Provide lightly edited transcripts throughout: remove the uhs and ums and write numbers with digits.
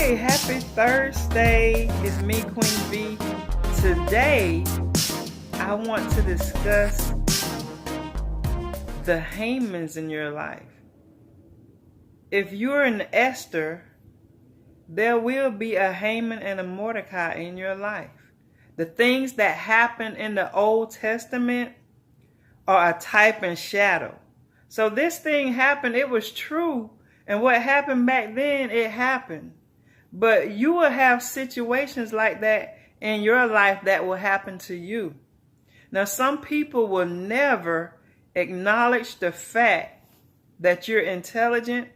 Hey, happy Thursday. It's me, Queen V. Today, I want to discuss the Hamans in your life. If you're an Esther, there will be a Haman and a Mordecai in your life. The things that happen in the Old Testament are a type and shadow. So this thing happened, it was true. And what happened back then, it happened. But you will have situations like that in your life that will happen to you. Now, some people will never acknowledge the fact that you're intelligent,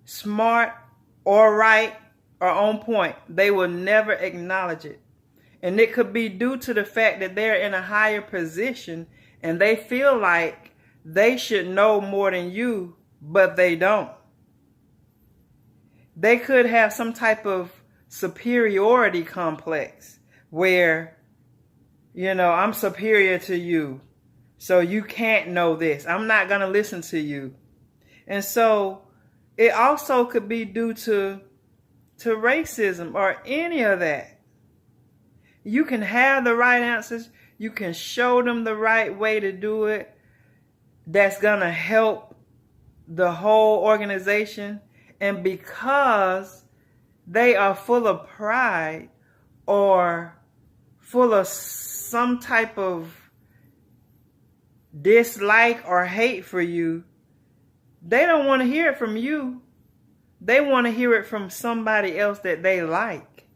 smart, or right, or on point. They will never acknowledge it. And it could be due to the fact that they're in a higher position and they feel like they should know more than you, but they don't. They could have some type of superiority complex where, I'm superior to you, so you can't know this. I'm not going to listen to you. And so it also could be due to racism or any of that. You can have the right answers. You can show them the right way to do it. That's going to help the whole organization. And because they are full of pride or full of some type of dislike or hate for you, they don't want to hear it from you. They want to hear it from somebody else that they like.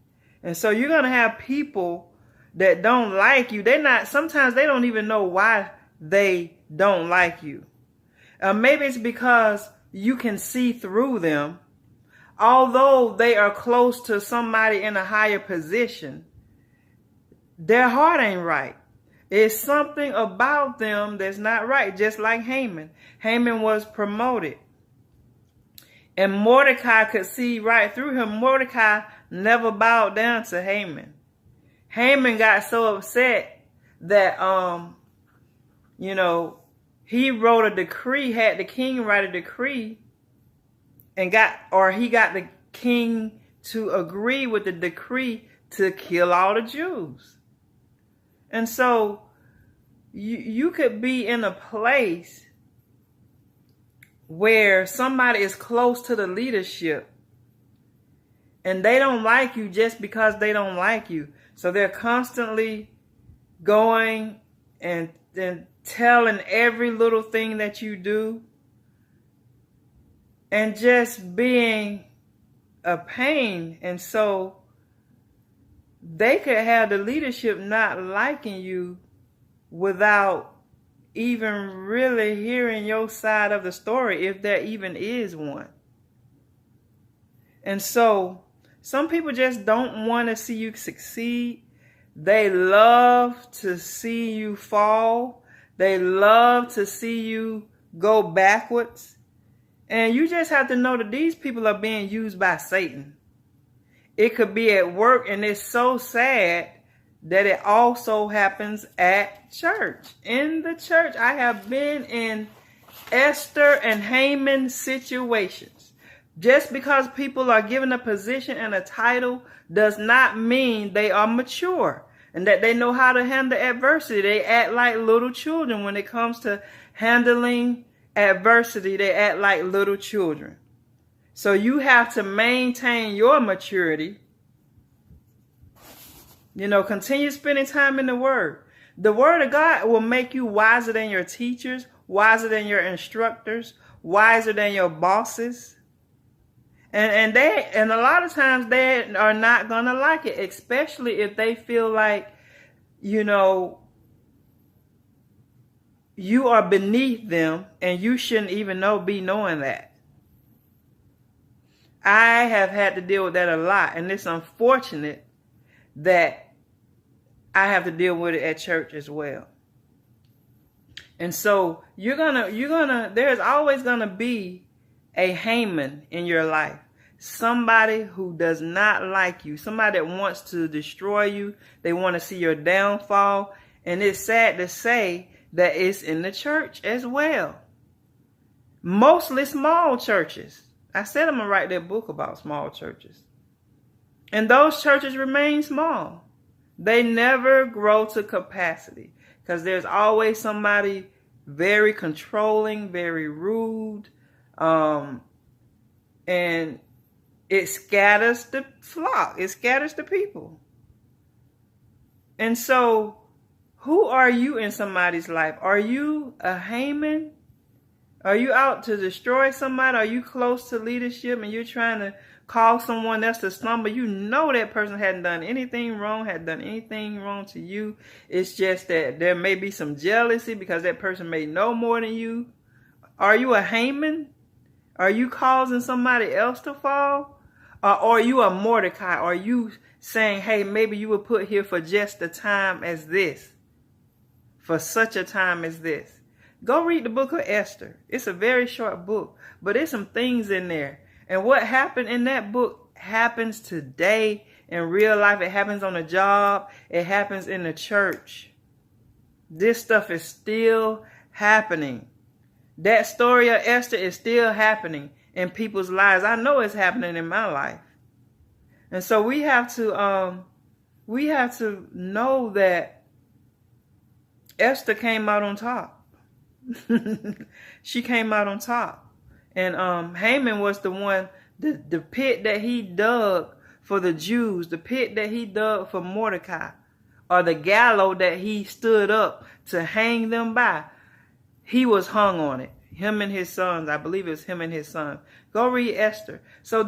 And so you're going to have people that don't like you. Sometimes they don't even know why they don't like you. Maybe it's because you can see through them. Although they are close to somebody in a higher position, their heart ain't right. It's something about them that's not right, just like Haman. Haman was promoted. And Mordecai could see right through him. Mordecai never bowed down to Haman. Haman got so upset that, he wrote a decree, had the king write a decree, and he got the king to agree with the decree to kill all the Jews. And so you could be in a place where somebody is close to the leadership and they don't like you just because they don't like you. So they're constantly going and telling every little thing that you do and just being a pain. And so they could have the leadership not liking you without even really hearing your side of the story, if there even is one. And so some people just don't want to see you succeed. They love to see you fall. They love to see you go backwards. And you just have to know that these people are being used by Satan. It could be at work, and it's so sad that it also happens at church. In the church, I have been in Esther and Haman situations. Just because people are given a position and a title does not mean they are mature and that they know how to handle adversity. They act like little children when it comes to handling adversity. They act like little children. So you have to maintain your maturity. Continue spending time in the Word. The Word of God will make you wiser than your teachers, wiser than your instructors, wiser than your bosses. And a lot of times they are not going to like it, especially if they feel like, you are beneath them and you shouldn't even be knowing that. I have had to deal with that a lot, and it's unfortunate that I have to deal with it at church as well. And so there's always gonna be a Haman in your life. Somebody who does not like you, somebody that wants to destroy you. They want to see your downfall. And it's sad to say that it's in the church as well. Mostly small churches. I said I'm going to write that book about small churches. And those churches remain small. They never grow to capacity because there's always somebody very controlling, very rude, and it scatters the flock. It scatters the people. And so, who are you in somebody's life? Are you a Haman? Are you out to destroy somebody? Are you close to leadership and you're trying to cause someone else to stumble? You know that person hadn't done anything wrong, to you. It's just that there may be some jealousy because that person may know more than you. Are you a Haman? Are you causing somebody else to fall? Or are you a Mordecai? Are you saying, hey, maybe you were put here for just a time as this? For such a time as this? Go read the book of Esther. It's a very short book, but there's some things in there. And what happened in that book happens today in real life. It happens on a job. It happens in the church. This stuff is still happening. That story of Esther is still happening in people's lives. I know it's happening in my life. And so we have to know that Esther came out on top. She came out on top. And Haman was the one, the pit that he dug for the Jews, the pit that he dug for Mordecai, or the gallows that he stood up to hang them by. He was hung on it. Him and his sons. I believe it's him and his sons. Go read Esther. So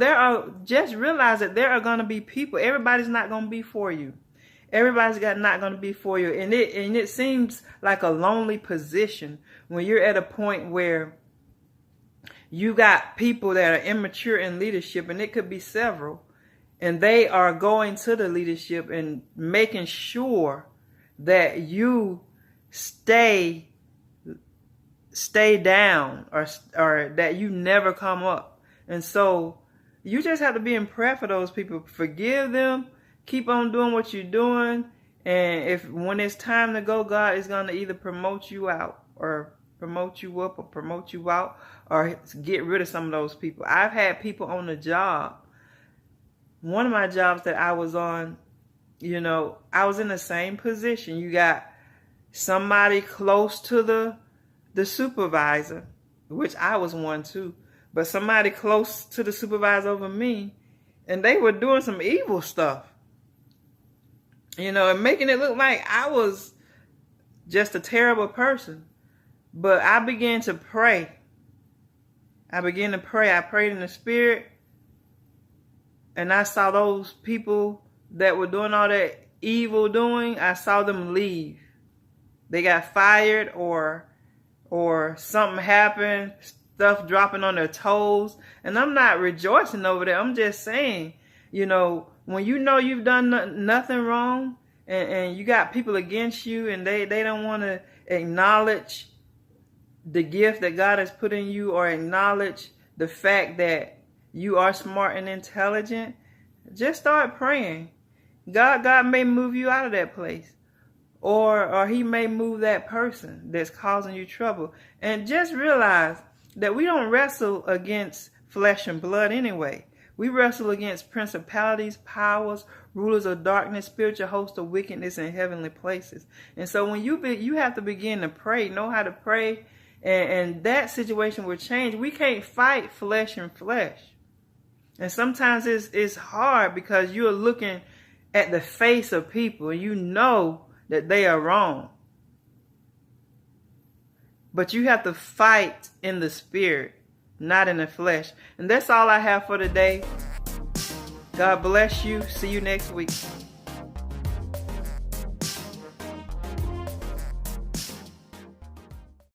just realize that there are going to be people. Everybody's not going to be for you. Everybody's not going to be for you. And it seems like a lonely position when you're at a point where you got people that are immature in leadership, and it could be several, and they are going to the leadership and making sure that you stay down or that you never come up. And so you just have to be in prayer for those people. Forgive them. Keep on doing what you're doing. And when it's time to go, God is going to either promote you out or promote you up or promote you out or get rid of some of those people. I've had people on the job. One of my jobs that I was on, I was in the same position. You got somebody close to the supervisor, which I was one too, but somebody close to the supervisor over me, and they were doing some evil stuff. And making it look like I was just a terrible person. But I began to pray. I prayed in the spirit. And I saw those people that were doing all that evil doing, I saw them leave. They got fired or something happened, stuff dropping on their toes. And I'm not rejoicing over that. I'm just saying, when you know you've done nothing wrong and you got people against you and they don't want to acknowledge the gift that God has put in you or acknowledge the fact that you are smart and intelligent, just start praying. God may move you out of that place. Or he may move that person that's causing you trouble. And just realize that we don't wrestle against flesh and blood anyway. We wrestle against principalities, powers, rulers of darkness, spiritual hosts of wickedness in heavenly places. And so when you have to begin to pray, know how to pray, and that situation will change. We can't fight flesh and flesh. And sometimes it's hard because you're looking at the face of people and you know that they are wrong. But you have to fight in the spirit, not in the flesh. And that's all I have for today. God bless you. See you next week.